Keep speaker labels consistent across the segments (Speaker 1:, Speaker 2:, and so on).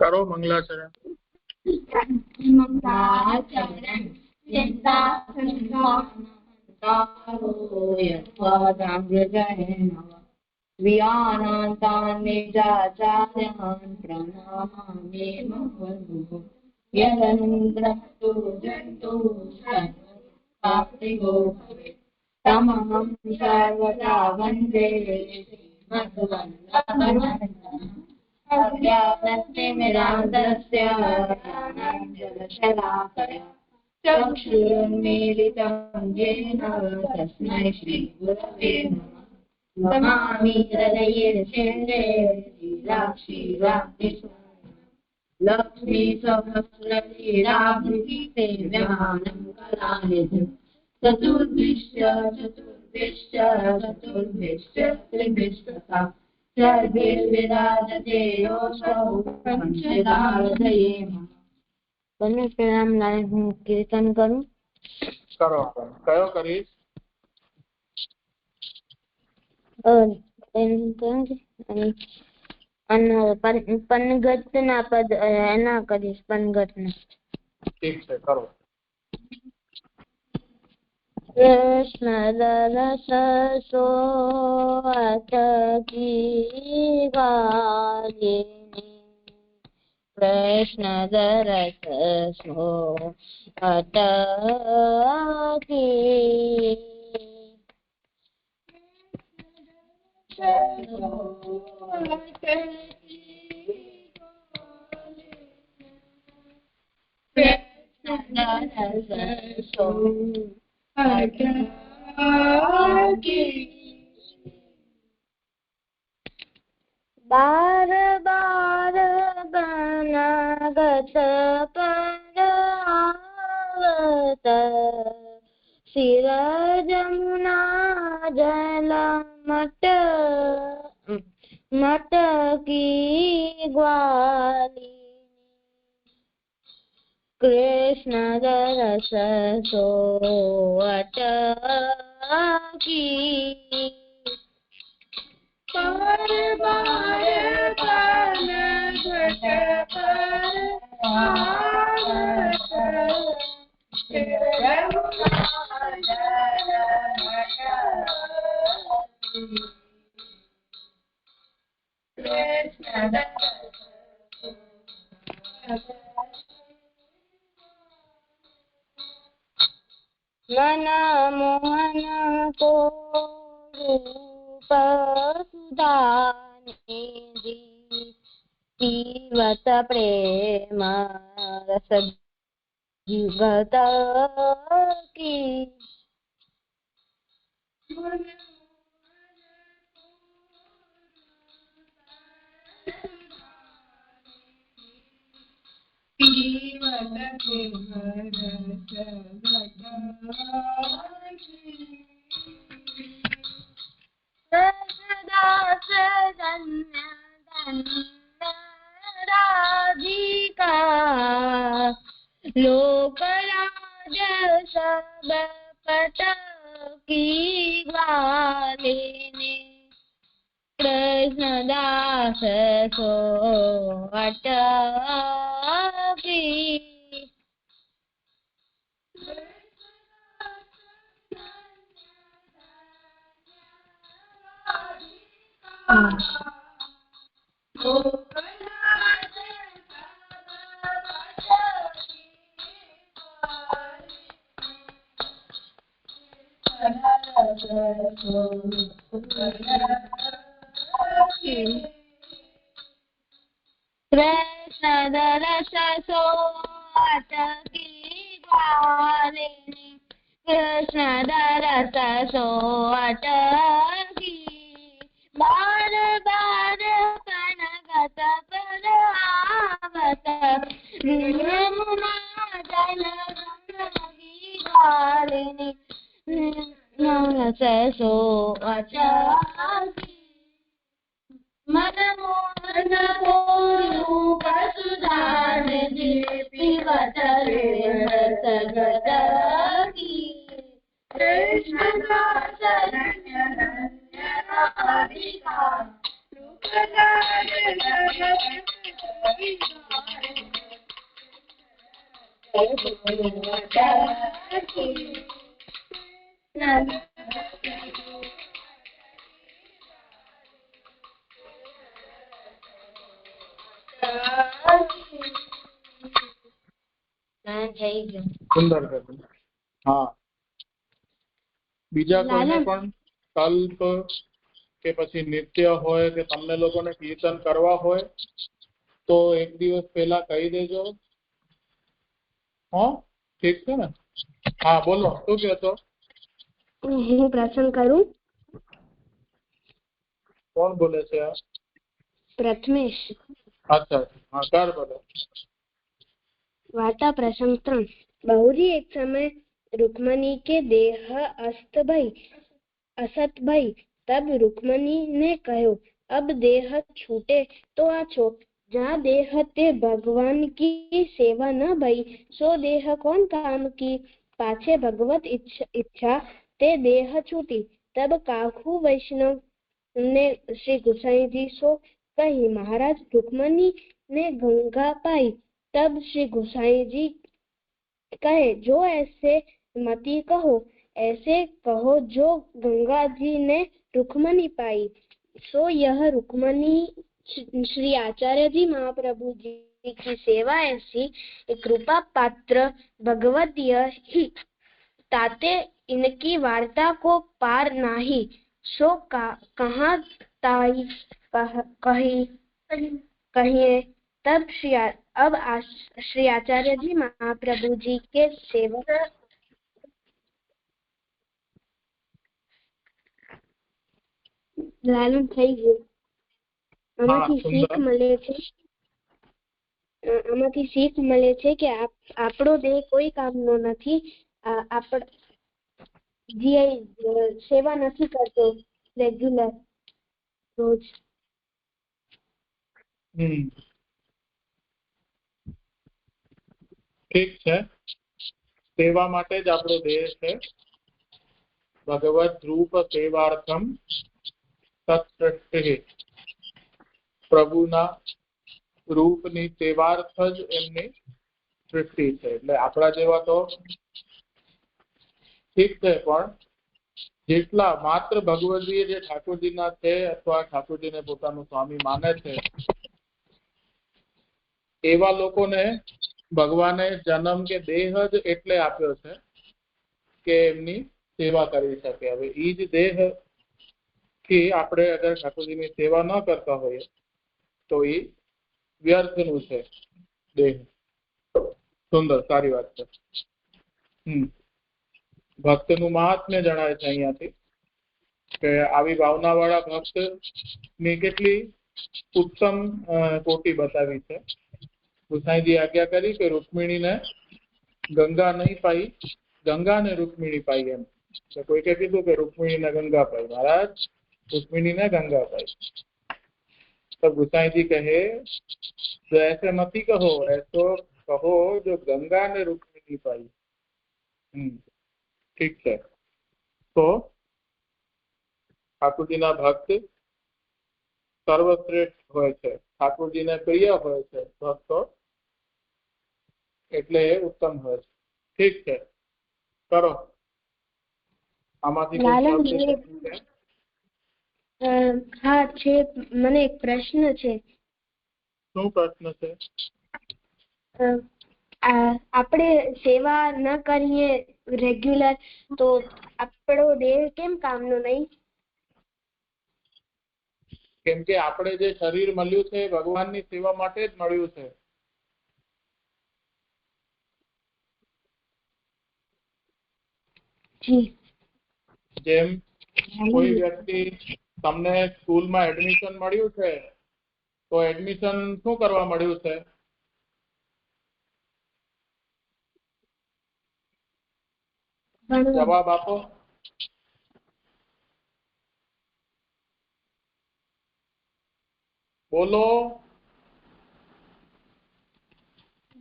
Speaker 1: करो मंगलाचरण।
Speaker 2: मंगलाचरण वियानान्तान् निजाचार्यान् प्रणमामि मुहुर्मुहुः। यदनुग्रहतो जन्तु सर्वप्राप्तिगो भवेत् तमहं सर्वदा वन्दे श्रीमद्वल्लभनन्दनम्। अज्ञानतिमिरान्धस्य ज्ञानाञ्जनशलाकया चक्षुरुन्मीलितं येन तस्मै श्रीगुरवे नमः। नमामि हृदये शेन्दे लक्ष्मी सहस्रलीलाभृते ज्ञानं कलानिधिं चतुर्भिश्च त्रिभिस्तथा सर्वेर्विराजते योऽसौ पंचदाहृदये। प्रणाम लाइन हूँ कीर्तन करूँ।
Speaker 1: करो कयो करीश
Speaker 2: पनगत ना पद ना करीश पनगत ना।
Speaker 1: ठीक है करो।
Speaker 2: कृष्ण रस सोअत की वालिनी कृष्ण रस सोअत की बार बार बनागत पर आवत शिर जमुना जल मट की ग्वाली कृष्ण रस सोअत की बार बार बनगत पर आवत मन मोहन को रूप सुधानिधि जीवत प्रेम रस जीवत की दास धन्य धन्य राधिका लोकराज सब पट की ग्वालिनी कृष्ण दास सोअत की कृष्ण रस सोअत की ग्वालिनी कृष्ण रस सोअत की बार बार पनगत पर आवत यमुना जल की ग्वालिनी रस सोअत की मन मोहन को रूप सुधानिधि पीवत रसगत की कृष्ण दास धन्य धन्य राधिका लोकराज થઈ ગયું.
Speaker 1: સુંદર કર્યું. હા, બીજા કોઈને
Speaker 2: લાલન.
Speaker 1: પણ કલ્પ કે પછી નિત્ય હોય કે તમને લોકોને કીર્તન કરવા હોય તો એક દિવસ પહેલા કહી દેજો. હા, ઠીક છે ને? હા, બોલો, શું કહો છો?
Speaker 2: હું પ્રસંગ કરું.
Speaker 1: કોણ બોલે છે?
Speaker 2: પ્રથમેશ.
Speaker 1: અચ્છા, હા, કર બોલો.
Speaker 2: वार्ता प्रसंग 3। बहुरी एक समय रुक्मणी के देह असत भई। तब रुक्मणी ने कहो, अब देह छूटे तो आछो। जहाँ देह ते भगवान की सेवा न भई, सो देह कौन काम की। पाछे भगवत इच्छा ते देह छूटी। तब काहू वैष्णव ने श्री गोसाई जी सो कही। महाराज रुक्मणी ने गंगा पाई। तब श्री गोसाई जी कहे, जो ऐसे मती कहो, ऐसे कहो जो गंगा जी ने रुक्मणी पाई। सो यह रुक्मणी श्री आचार्य जी महाप्रभु जी की सेवा ऐसी कृपा पात्र भगवतीय ही, ताते इनकी वार्ता को पार नाही। सो कहाँ ताई कहिए। तब श्री आचार्य जी महाप्रभु जी के सेवक લાલન થઈ ગયું. આમાંથી શીખ મળે છે કે આપણો દેહ કોઈ કામનો નથી. જે સેવા નથી કરતો રેગ્યુલર રોજ.
Speaker 1: ઠીક છે, સેવા માટે જ આપણો દેહ છે. ભગવદ રૂપ સેવાર્થમ સત્સૃષ્ટિ. પ્રભુના રૂપની સેવાર્થ જ એમની સૃષ્ટિ છે. એટલે આપણા જેવા તો ઠીક છે, પણ જેટલા માત્ર ભગવદીય જે ઠાકોરજીના છે અથવા ઠાકોરજીને પોતાનું સ્વામી માને છે એવા લોકોને ભગવાને જન્મ કે દેહ જ એટલે આપ્યો છે કે એમની સેવા કરી શકે. હવે એ જ દેહ થી આપણે અગર ઠાકોરજીની સેવા ન કરતા હોઈએ તો એ વ્યર્થનું છે દેહ. સુંદર, સારી વાત છે. ભક્તનું મહાત્મ્ય જણાય છે અહીંયાથી કે આવી ભાવના વાળા ભક્ત ની કેટલી ઉત્તમ કોટી બતાવી છે. ગુસાઈજી આજ્ઞા કરી કે રૂક્મિણીને ગંગા નહીં પાઈ, ગંગાને રૂક્મિણી પાઈ. એમ કોઈકે કીધું કે રૂક્મિણીને ગંગા પાઈ. મહારાજ રૂક્મિણીને ગંગા પાઈ. तो गुसाई जी कहे, तो ऐसे मत ही कहो, ऐसो कहो जो गंगा ने रुक्मिणी पाई। ठीक है, तो ઠાકોરજીના ભક્ત સર્વશ્રેષ્ઠ હોય છે, ઠાકોરજીને પ્રિય હોય છે ભક્તો, એટલે એ ઉત્તમ હોય છે. ઠીક છે, કરો. આમાંથી
Speaker 2: હા છે, મને એક પ્રશ્ન છે.
Speaker 1: શું પ્રશ્ન છે?
Speaker 2: આપણે સેવા ન કરીએ રેગ્યુલર તો આપણો દેહ કેમ કામનો નહીં?
Speaker 1: કેમ કે આપણે જે શરીર મળ્યું છે ભગવાનની સેવા માટે જ મળ્યું છે. જેમ કોઈ વ્યક્તિ, તમને સ્કૂલમાં એડમિશન મળ્યું છે તો એડમિશન શું કરવા મળ્યું છે? જવાબ આપો. બોલો.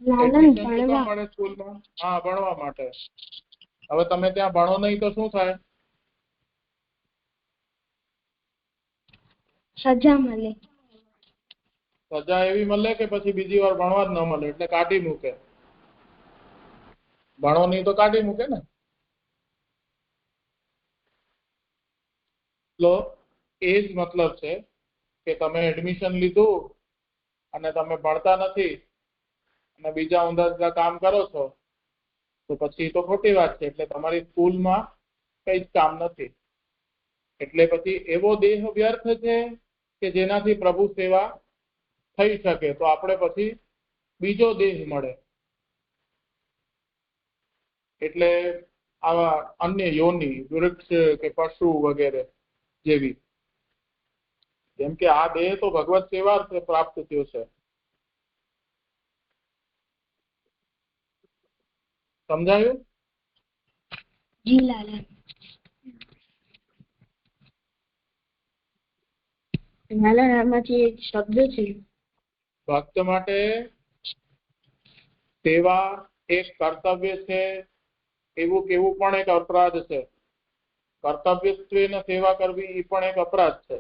Speaker 1: એડમિશન શું કામ મળે સ્કૂલમાં? હા, ભણવા માટે. હવે તમે ત્યાં ભણો નહીં તો શું થાય?
Speaker 2: સજા મળે.
Speaker 1: સજા એવી મળે કે પછી બીજી વાર ભણવા જ ન મળે એટલે કાઢી મૂકે. ભણો નહીં તો કાઢી મૂકે ને. તો એ જ મતલબ છે કે તમે એડમિશન લીધું અને તમે ભણતા નથી અને બીજા ઊંધા કામ કરો છો તો પછી તો ખોટી વાત છે. એટલે તમારી સ્કૂલમાં કઈ જ કામ નથી. એટલે પછી એવો દેહ વ્યર્થ છે કે જેનાથી પ્રભુ સેવા થઈ શકે. તો આપણે પછી બીજો દેહ મળે. એટલે આવા અન્ય યોની, વૃક્ષ કે પશુ વગેરે જેવી, જેમ કે આ દેહ તો ભગવત સેવા પ્રાપ્ત થયો છે. સમજાયું?
Speaker 2: જી લાલા. લાલા આમાંથી એક શબ્દ છે,
Speaker 1: ભક્ત માટે સેવા એક કર્તવ્ય છે એવું કેવું પણ એક અપરાધ છે. કર્તવ્યત્વેને સેવા કરવી એ પણ એક અપરાધ છે.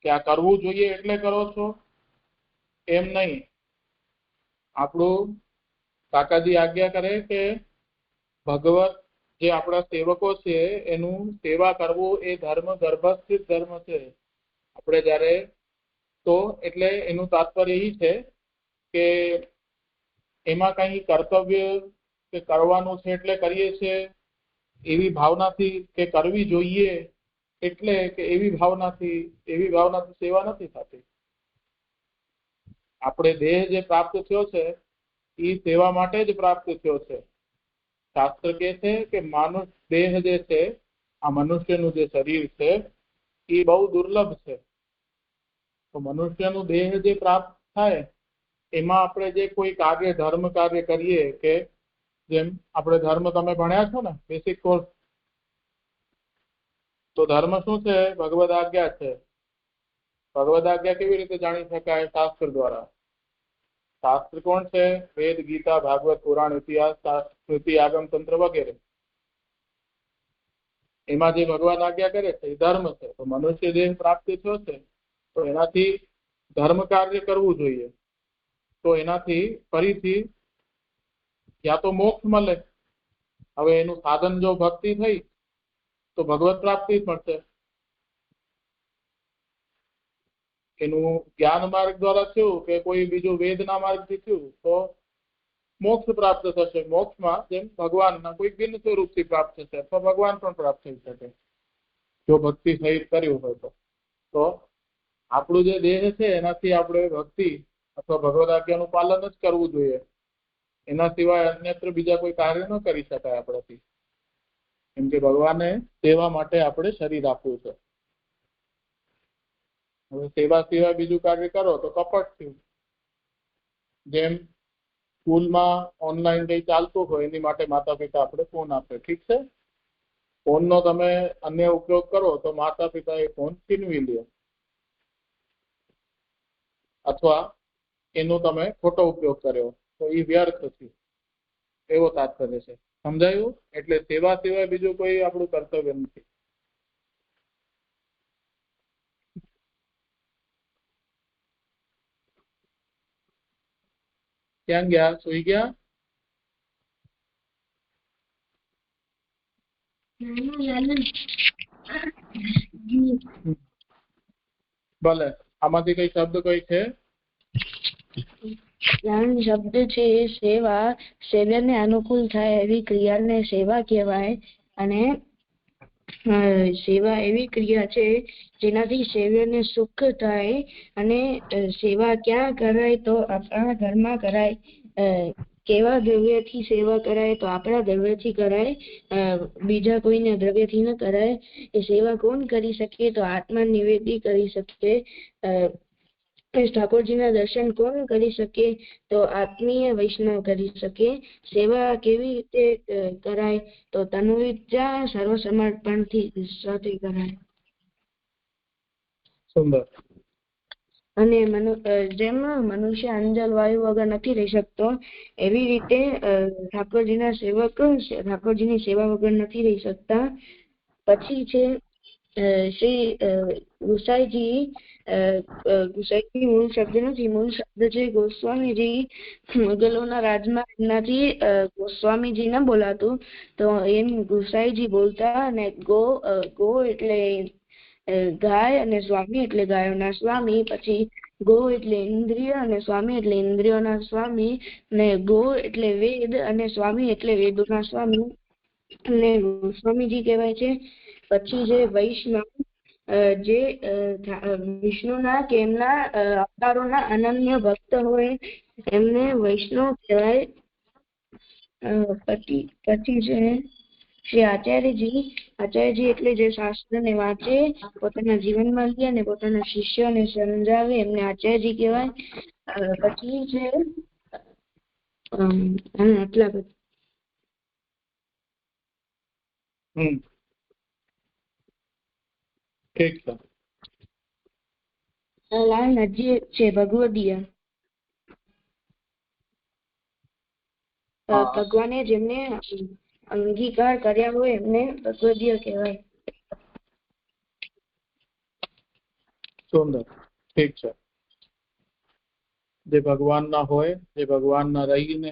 Speaker 1: કે આ કરવું જોઈએ એટલે કરો છો એમ નહીં. આપણું કાકાજી આજ્ઞા કરે કે ભગવત જે આપણા સેવકો છે એનું સેવા કરવું એ ધર્મ ગર્ભસ્થિત ધર્મ છે. આપણે જ્યારે તો એટલે એનું તાત્પર્ય એ છે કે એમાં કઈ કર્તવ્ય કે કરવાનું છે એટલે કરીએ છીએ એવી ભાવનાથી કે કરવી જોઈએ એટલે કે એવી ભાવનાથી સેવા નથી થતી. આપણે દેહ જે પ્રાપ્ત થયો છે એ સેવા માટે જ પ્રાપ્ત થયો છે. શાસ્ત્ર કહે છે કે માનુષ દેહ જે છે, આ મનુષ્યનું જે શરીર છે એ બહુ દુર્લભ છે. તો મનુષ્યનું દેહ જે પ્રાપ્ત થાય એમાં આપણે જે કોઈ કાર્ય, ધર્મ કાર્ય કરીએ, કે જેમ આપણે ધર્મ તમે ભણ્યા છો ને બેસિક કોર્સ, તો ધર્મ શું છે? ભગવદ આજ્ઞા છે. ભગવદ આજ્ઞા કેવી રીતે જાણી શકાય? શાસ્ત્ર દ્વારા. શાસ્ત્ર કોણ છે? વેદ, ગીતા, ભાગવત, પુરાણ, ઇતિહાસ, સ્મૃતિ, આગમ તંત્ર વગેરે. એમાં જે ભગવાન આજ્ઞા કરે છે એ ધર્મ છે. તો મનુષ્ય દેહ પ્રાપ્ત થયો છે તો એનાથી ધર્મ કાર્ય કરવું જોઈએ. તો એનાથી ફરીથી યા તો મોક્ષ મળે. હવે એનું સાધન જો ભક્તિ થઈ તો ભગવત પ્રાપ્તિ મળશે. એનું જ્ઞાન માર્ગ દ્વારા થયું કે કોઈ બીજું વેદના માર્ગથી થયું તો મોક્ષ પ્રાપ્ત થશે. મોક્ષમાં જેમ ભગવાનના કોઈ ભિન્ન સ્વરૂપથી પ્રાપ્ત થશે અથવા ભગવાન પણ પ્રાપ્ત થઈ શકે જો ભક્તિ સહિત કર્યું હોય તો આપણું જે દેહ છે એનાથી આપણે ભક્તિ અથવા ભગવદ આજ્ઞાનું પાલન જ કરવું જોઈએ. એના સિવાય અન્યત્ર બીજા કોઈ કાર્ય ન કરી શકાય આપણાથી. કેમ કે ભગવાને સેવા માટે આપણે શરીર આપ્યું છે. હવે સેવા સિવાય બીજું કાર્ય કરો તો કપટ થયું. જેમ સ્કૂલમાં ઓનલાઈન કઈ ચાલતું હોય એની માટે માતા પિતા આપણે ફોન આપે, ઠીક છે. ફોનનો તમે અન્ય ઉપયોગ કરો તો માતા પિતા એ ફોન છીનવી લે અથવા એનો તમે ખોટો ઉપયોગ કર્યો તો એ વ્યર્થ થયું, એવો તાત્પર્ય છે. સમજાયું? એટલે સેવા સિવાય બીજું કોઈ આપણું કર્તવ્ય નથી. ક્યાં ગયા? સુઈ ગયા? ભલે. આમાંથી કઈ શબ્દ કઈ છે?
Speaker 2: શબ્દ છે સેવા. સેવ્યને અનુકૂળ થાય એવી ક્રિયાને સેવા કહેવાય. અને સેવા એવી ક્રિયા છે જેનાથી સેવ્યને સુખ થાય. અને સેવા ક્યાં કરાય? તો આપણા ઘરમાં કરાય. કેવા દ્રવ્યથી સેવા કરાય? તો આપણા દ્રવ્યથી કરાય, બીજા કોઈને દ્રવ્યથી ન કરાય. એ સેવા કોણ કરી શકે? તો આત્મા નિવેદી કરી શકે. ઠાકોરજીના દર્શન કોણ કરી શકે? તો આત્મીય વૈષ્ણવ કરી શકે. સેવા કેવી રીતે કરાય? તો તનુવિદ્યા સર્વ સમર્પણથી સાથે કરાય.
Speaker 1: સુંદર.
Speaker 2: અને જેમ મનુષ્ય અંજલ વાયુ વગર નથી રહી શકતો એવી રીતે ઠાકોરજીના સેવક ઠાકોરજીની સેવા વગર નથી રહી શકતા. પછી છે શ્રી ગુસાઈજી ગુસાઈજી મૂળ શબ્દ નથી, મૂળ શબ્દ છે ગોસ્વામીજી. મુગલોના રાજમાં એમનાથી ગોસ્વામીજી ના બોલાતું, તો એમ ગુસાઈજી બોલતા. અને ગો એટલે ગાય અને સ્વામી એટલે ગાયોના સ્વામી. પછી ગો એટલે ઇન્દ્રિય અને સ્વામી એટલે ઇન્દ્રિયોના સ્વામી. ને ગો એટલે વેદ અને સ્વામી એટલે વેદોના સ્વામી. અને સ્વામીજી કહેવાય છે. પછી જે વૈષ્ણવ જે વિષ્ણુના કે એમના અવતારોના અનન્ય ભક્ત હોય એમને વૈષ્ણવ કહેવાય. પછી છે શ્રી આચાર્યજી એટલે જે શાસ્ત્રને વાંચે, પોતાના જીવનમાં લે અને પોતાના શિષ્યોને સમજાવે એમને આચાર્યજી કહેવાય. પછી છે આટલા બધા.
Speaker 1: ઠીક છે.
Speaker 2: લાલ નજીક છે ભગવદીય. ભગવાને જેમને અંગીકાર કર્યા હોય એમને ભગવદીય કહેવાય.
Speaker 1: સુંદર. ઠીક છે. જે ભગવાનના હોય, જે ભગવાનના રહીને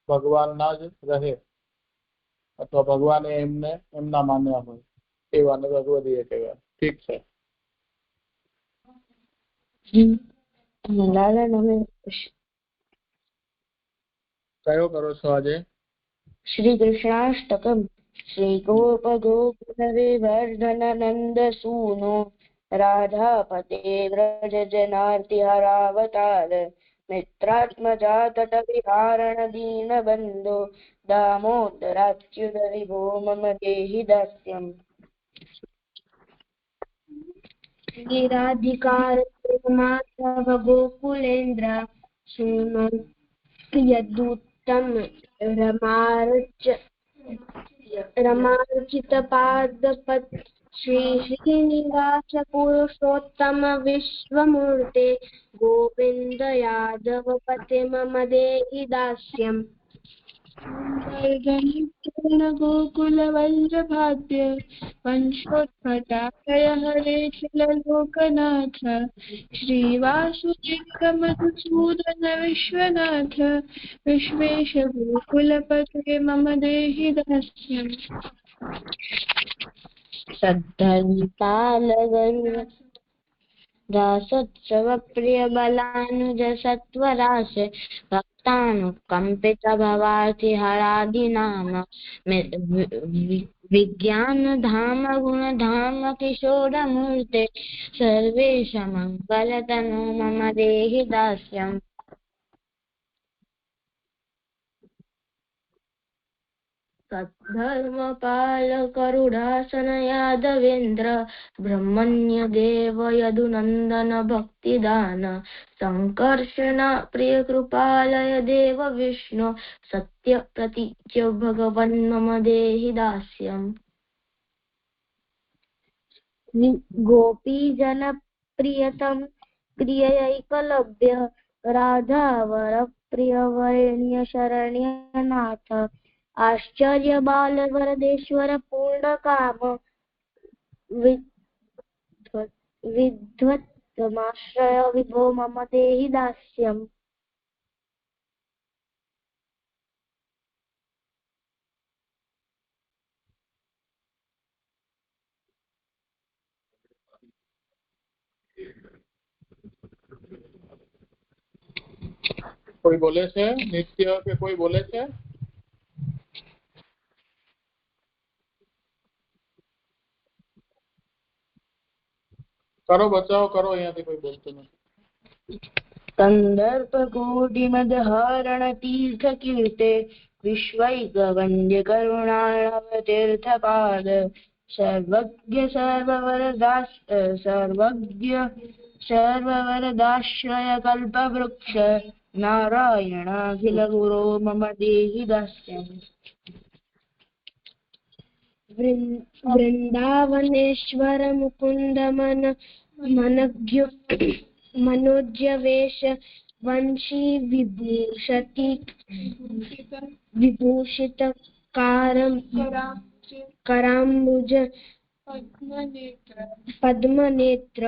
Speaker 1: ભગવાનના જ રહે, અથવા ભગવાને એમને એમના માન્યા હોય એવાને ભગવદીય કહેવાય. ઠીક છે.
Speaker 2: લાલા તમે
Speaker 1: કયો કરો છો આજે?
Speaker 2: શ્રી કૃષ્ણાષ્ટકમ. શ્રી ગોપ ગોકુલવિવર્ધનનંદ સૂનો રાધાપતે વ્રજ જનાર્તિહરાવતાર મિત્રાત્મજાતટ વિહારણ દીન બંધો દામોદરાચ્યુત વિભો મમ દેહિ દાસ્યમ. गिराधिकार माधव गोकुलेन्द्र सुनो यदुत्तम रमार्चित पादपत श्री श्रीनिवास पुरुषोत्तम विश्वमूर्ते गोविंद यादव पते मम देहि दास्यम्. गोकुल वल्लभाद्य वंशोत्पटाय हरे लोकनाथ श्रीवासुदेव मधुसूदन विश्वनाथ विश्वेश गोकुलपते मम देहि दास्यम्. सद्धर्मपालगरुड दासोत्सव प्रिय बलानुज सत्वराश भक्तानुकंपित भवार्ति हरादि नाम विज्ञान धाम गुण धाम किशोर मूर्ते सर्वेश मंगल तनु मम देहि दास्यम्. धर्मपाल करुणासन यादवेन्द्र ब्रह्मण्य देव यदुनंदन भक्तिदान संकर्षण प्रिय कृपालय देव विष्णु सत्य प्रतीच्य भगवन् मम देहि दास्यम्. गोपी जन प्रियतम प्रियैकलव्य राधावर प्रिय वरेण्य शरण्य नाथ आश्चर्य बाल वरदेश्वर पूर्ण काम विद्वत्तमाश्रय विभो मम देहि दास्यम्.
Speaker 1: કોઈ બોલે છે? નિત્ય કે કોઈ બોલે છે? કરો બચાવ કરો, અહીંયાથી કોઈ બોલતું નથી.
Speaker 2: कंदर्प कोटि मद हरण तीर्थ कीर्ते विश्वैक वंद्य करुणाणव तीर्थ पाद सर्वज्ञ सर्ववरदाश्रय कल्प वृक्ष नारायणाखिल गुरो मम देहि दास्यम्. वृंदावनेश्वर मुकुंद मनोज्य वेश वंशी विभूषित कराम्बुज पद्मनेत्र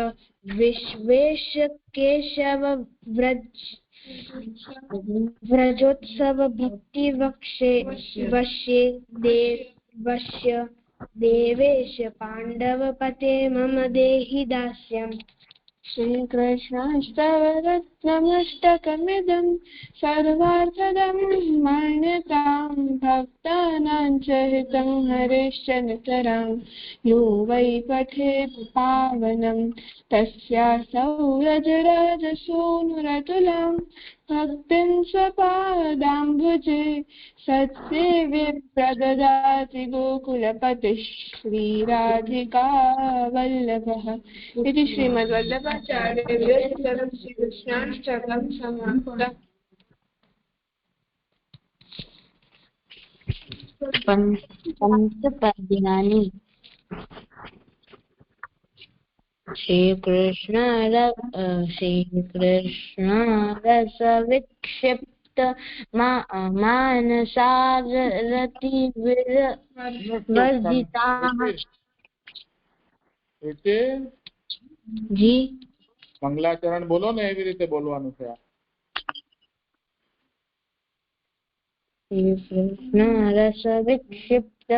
Speaker 2: विश्वेश केशव व्रजोत्सव भक्ति वश्ये वश्य देवेश पांडव पते मम देहि दास्यम्।
Speaker 3: श्रीकृष्णाष्टवरत्नमष्टकमिदं सर्वार्थदं मन्यतां भक्तानां च हितं हरेश्च नितरां यो वै पठेत् पावनं तस्यासौ रजराजसूनुरतुलां भक्तिं स्वपादाम्बुजे सत्सेव्ये प्रददाति गोकुलपतिः श्रीराधिका वल्लभः। इति श्रीमद्वल्लभाचार्य विरचितं श्रीकृष्णाष्टकं समाप्तम्।
Speaker 4: पंचपद्यानि। श्रीकृष्ण रस विक्षिप्त मानसारति वर्जिताः। जी
Speaker 1: મંગલાચરણ બોલો ને એવી રીતે બોલવાનું છે।
Speaker 4: श्रीकृष्ण रस विक्षिप्त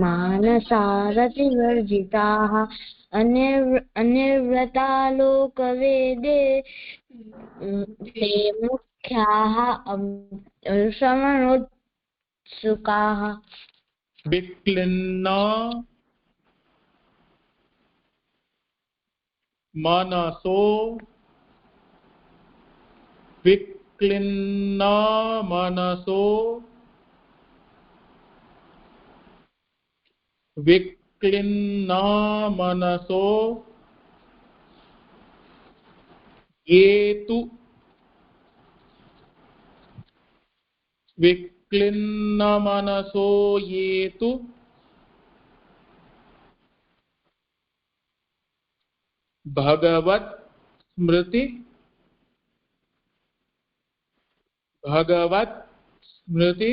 Speaker 4: मानसारति वर्जिताः अनिर्वृता लोकवेदे ते मुख्याः श्रवणोत्सुकाः।
Speaker 1: विक्लिन्न मनसो विक्लिन्न मनसो विक्लिन्न मनसो ये तु विक्लिन्न मनसो ये तु भगवत स्मृति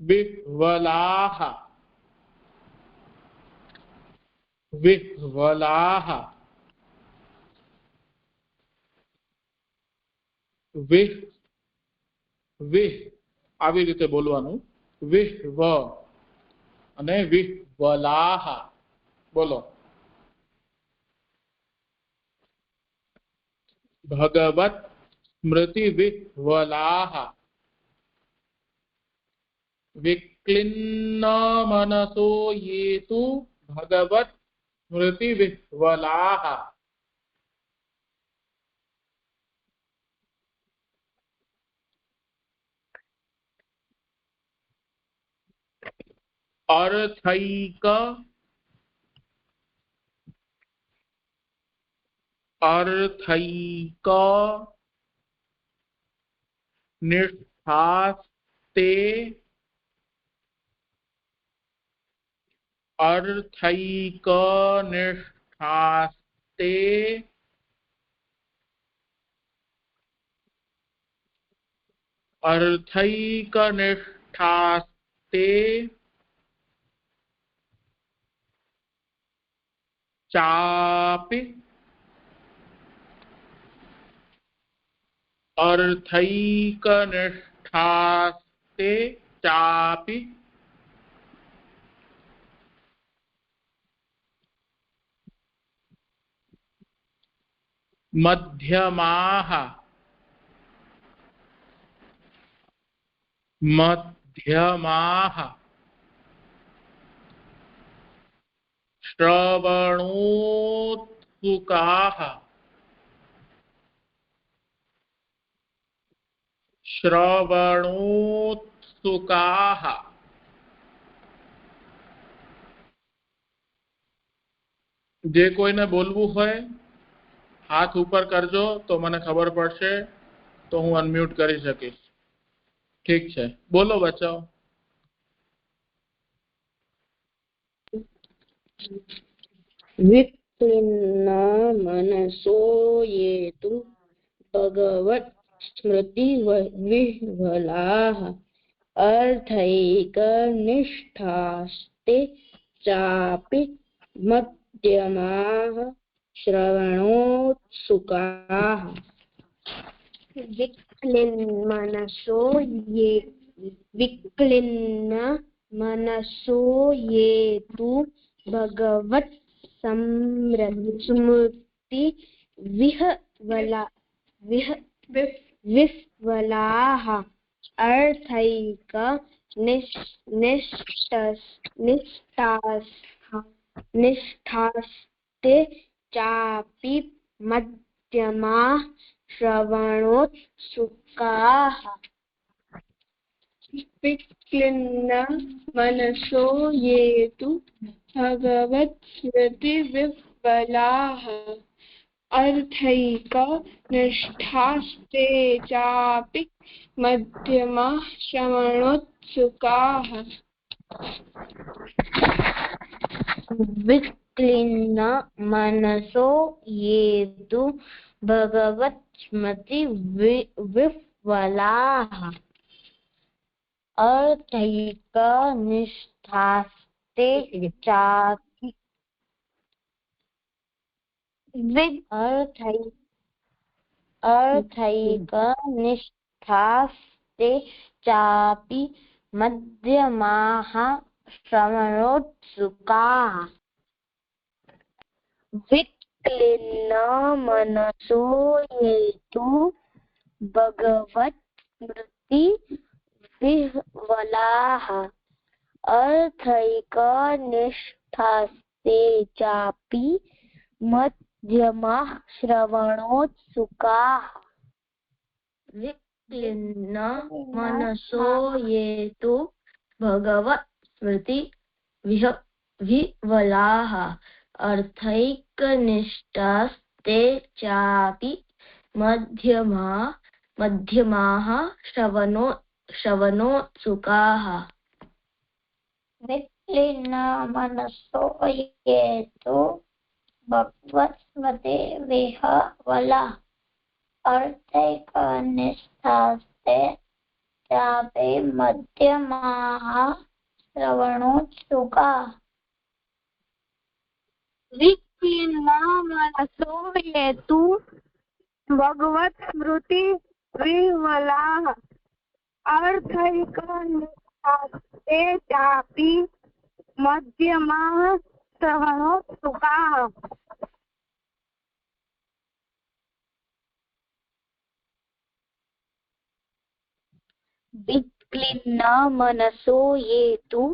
Speaker 1: विह्वलाः विह्वलाः विह विह આવી રીતે બોલવાનું વિહ્વ અને વિહ્વલાહ બોલો। ભગવત સ્મૃતિ વિહ્વલાહ विक्लिन्न मनसो ये तु भगवत स्मृति विह्वलाः। अर्थैक निष्ठास्ते अर्थैक निष्ठास्ते अर्थैक निष्ठास्ते चापि अर्थैक निष्ठास्ते चापि मध्यमाः मध्यमाः श्रवणोत्सुकाः श्रवणोत्सुकाः। जे कोईने बोलवू होय हाथ ऊपर करजो तो मने खबर पड़शे तो हूँ अनम्यूट करी सकीश। ठीक है बोलो बच्चों।
Speaker 4: विक्लिन्न मनसो ये तु भगवत स्मृतिविह्वलाः अर्थैकनिष्ठास्ते चापि मध्यमाः श्रवणोत्सुकाः विक्लिन्नमनसो ये तु भगवत् स्मृति विह्वलाः अर्थैक निष्ठास्ते चापि मध्यमाः श्रवणोत्सुकाः
Speaker 3: विक्लिन्न मनसो ये तु भगवत् स्मृति विह्वलाः अर्थैक निष्ठास्ते चापि मध्यमाः श्रवणोत्सुकाः
Speaker 4: विक्लिन्न मनसो ये तु भगवत् स्मृति विह्वलाः अर्थैक निष्ठास्ते चापि अर्थैक निष्ठास्ते चापि मध्यमाः श्रवणोत्सुकाः विक्लिन्न मनसो ये तु भगवत् स्मृति विह्वलाः अर्थैक निष्ठास्ते चापि मध्यमाः श्रवणोत्सुकाः विक्लिन्न मनसो ये तु भगवत् स्मृति विह्वलाः अर्थैकनिष्ठास्ते चापि मध्यमाः श्रवणोत्सुकाः विक्लिन्न मनसो ये तु भगवत् स्मृति विह्वलाः अर्थैकनिष्ठास्ते चापि मध्यमाः श्रवणोत्सुकाः
Speaker 3: विक्लिन्न मनसो ये तु भगवत् स्मृति विह्वलाः अर्थैक निष्ठास्ते चापि मध्यमाः श्रवणोत्सुकाः
Speaker 4: विक्लिन्न मनसो ये तु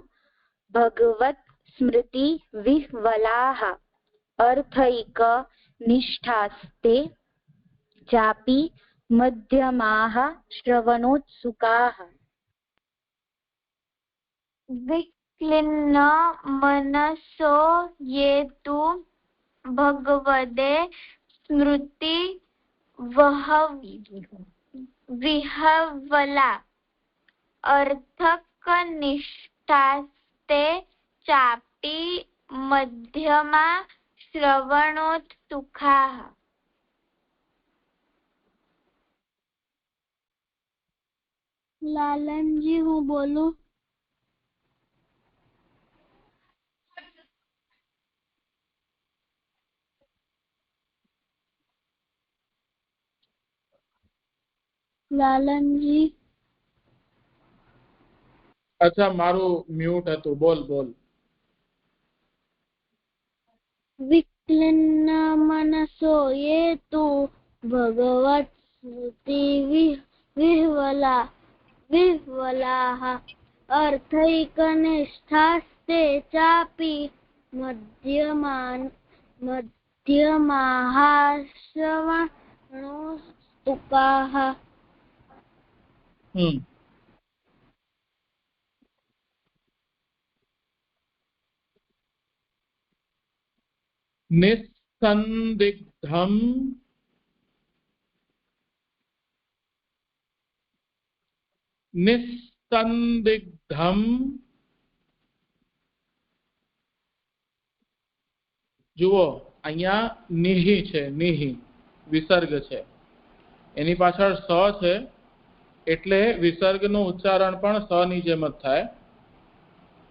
Speaker 4: भगवत् स्मृति विह्वलाः अर्थैक निष्ठास्ते चापि मध्यमाः श्रवणोत्सुकाः
Speaker 2: विक्लिन्न मनसो ये तु भगवते स्मृति विह्वला अर्थकनिष्ठास्ते चापि मध्यमा श्रवणोत्सुकाः
Speaker 3: लालन जी હું બોલું લાलन जी
Speaker 1: अच्छा मारू म्यूट હતું બોલ
Speaker 2: विक्लिन्न मनसो ये तु भगवत् स्मृति विह्वलाः अर्थैकनिष्ठास्ते चापि मध्यमाः श्रवणोत्सुकाः
Speaker 1: નિસ્સંદિગ્ધમ જુઓ અહીંયા નિહિ છે નિહિ વિસર્ગ છે એની પાછળ સ છે એટલે વિસર્ગનું ઉચ્ચારણ પણ સ ની જેમ જ થાય.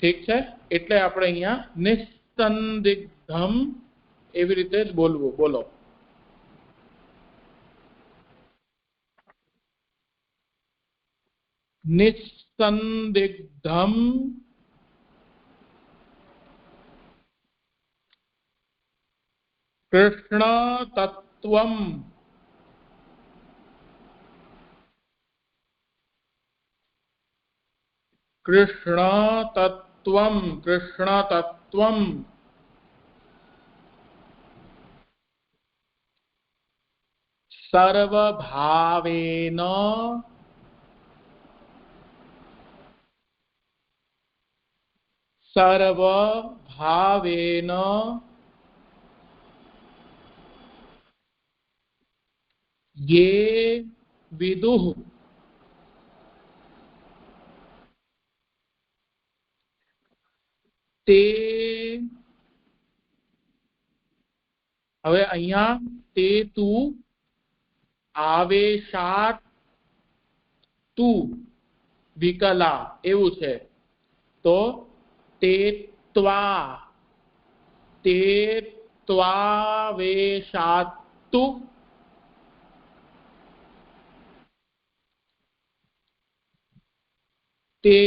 Speaker 1: ઠીક છે, એટલે આપણે અહીંયા નિસ્સંદિગ્ધમ એવી રીતે જ બોલવું. બોલો. નિસ્સંદિગ્ધમ કૃષ્ણ તત્વમ કૃષ્ણ તત્વમ કૃષ્ણ તત્વમ સર્વભાવેન સર્વભાવેન યે વિદુઃ તે. હવે અહીંયા તે તું આવેશાત તું વિકલા એવું છે, તો તે ત્વાવેશાતુ તે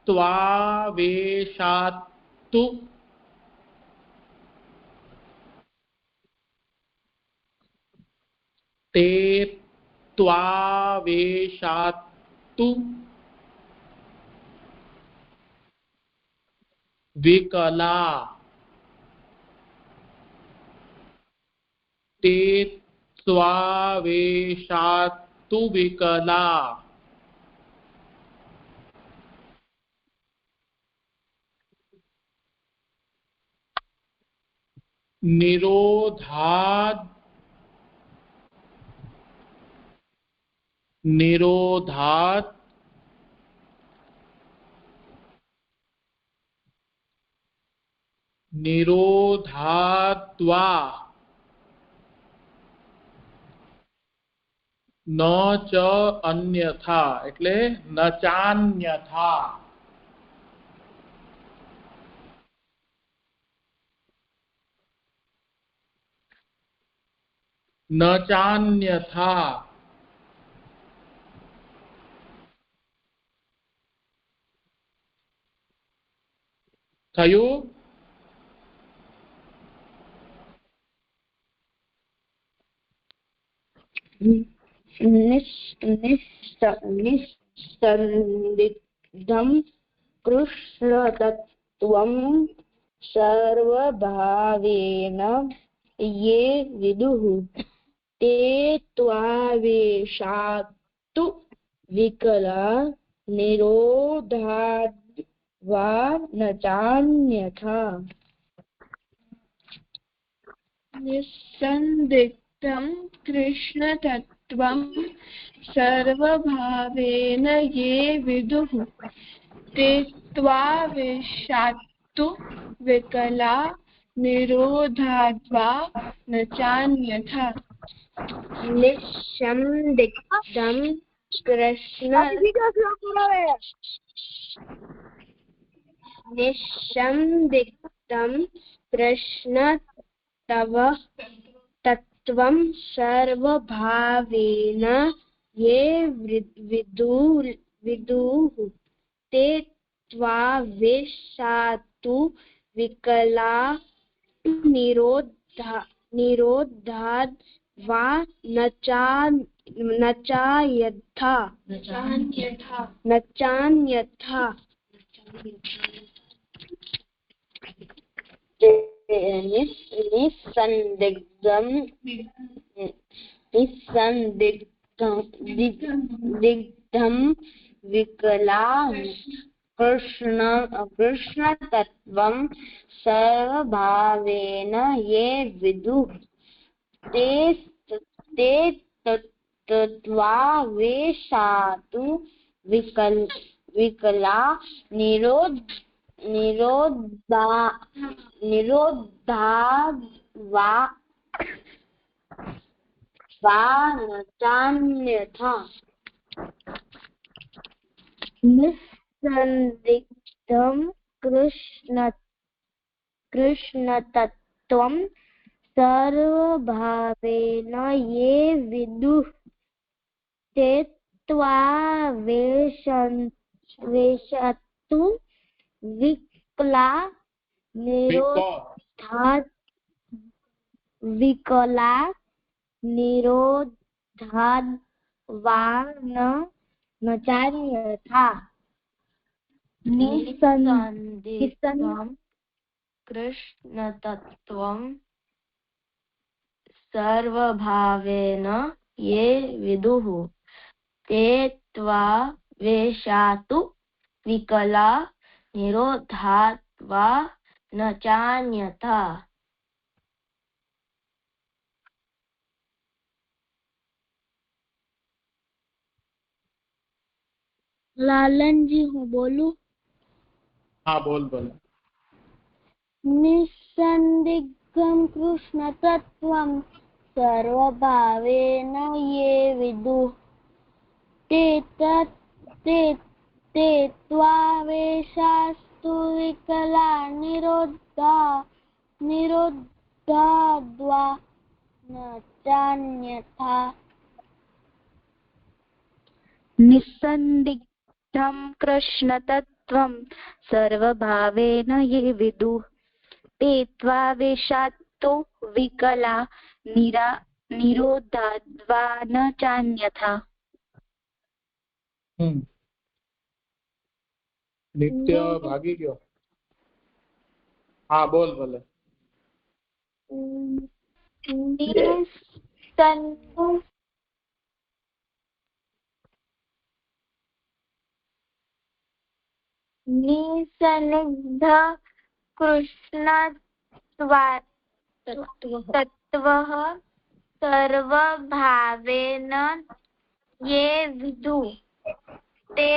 Speaker 1: ત્વાવેશાતુ તે ત્વાવેશાતુ વિકલા તે ત્વાવેશાતુ વિકલા. નિરોધાદ નિરોધાત નિરોધાત્વા ન ચ અન્યથા એટલે ન ચાન્યથા. ન ચાન્યથા થયું.
Speaker 2: નિસ્સંદિગ્ધમ કૃષ્ણતત્વમ સર્વભાવેન યે વિદુઃ તે ત્વાવેશાતુ વિકલા નિરોધાદ્વા ન ચાન્યથા.
Speaker 3: નિસ્સંદિગ્ધમ કૃષ્ણતત્વમ સર્વભાવેન યે વિદુઃ તે ત્વાવેશાતુ વિકલા નિરોધાદ્વા ન ચાન્યથા.
Speaker 2: નિસ્સંદિગ્ધમ કૃષ્ણ તત્વમ સર્વભાવેન યે વિદુઃ તે ત્વાવેશાતુ વિકલા નિરોધાદ્વા ન ચાન્યથા. નિસ્સંદિગ્ધમ વિકલા કૃષ્ણતત્વમ સર્વભાવેન યે વિદુઃ તે ત્વાવેશાતુ વિકલા નિરોધાદ્વા
Speaker 4: वा न चान्यथा निस्सन्दिग्धं कृष्णतत्त्वं सर्वभावेन ये विदुः ते त्वावेशन्तु विकला निरोधाद् वा न चान्यथा निस्सन्दिग्धं कृष्णतत्त्वं सर्वभावेन ये विदुः ते त्वावेशातु विकला निरोधात् वा न चान्यथा।
Speaker 2: लालन जी हूँ बोलूं?
Speaker 1: हाँ बोल बोल।
Speaker 2: निस्सन्दिग्धं कृष्णतत्त्वं सर्वभावेन ये विदुः ते त्वावेशास्तु विकला निरोधाद्वा न चान्यथा।
Speaker 4: निस्सन्दिग्धं कृष्णतत्त्वं सर्वभावेन ये विदुः ते त्वावेशात्तो विकला निरोधाद्वा न चान्यथा।
Speaker 1: नित्य भागी गयो। हाँ बोल बोले।
Speaker 4: निसन्निग्ध कृष्णतत्त्वः सर्वभावेन ये विदुः ते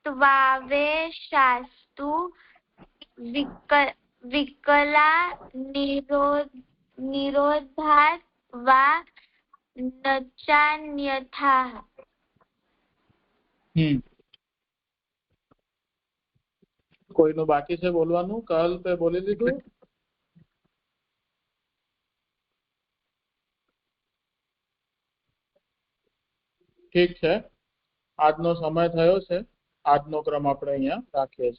Speaker 4: त्वावेशास्तु विकला निरोधात् वा न चान्यथा।
Speaker 1: કોઈનું બાકી છે બોલવાનું? કાલ पे બોલી દીધું? ઠીક છે, આજનો સમય થયો છે, આજનો ક્રમ આપણે અહીંયા રાખીએ છીએ।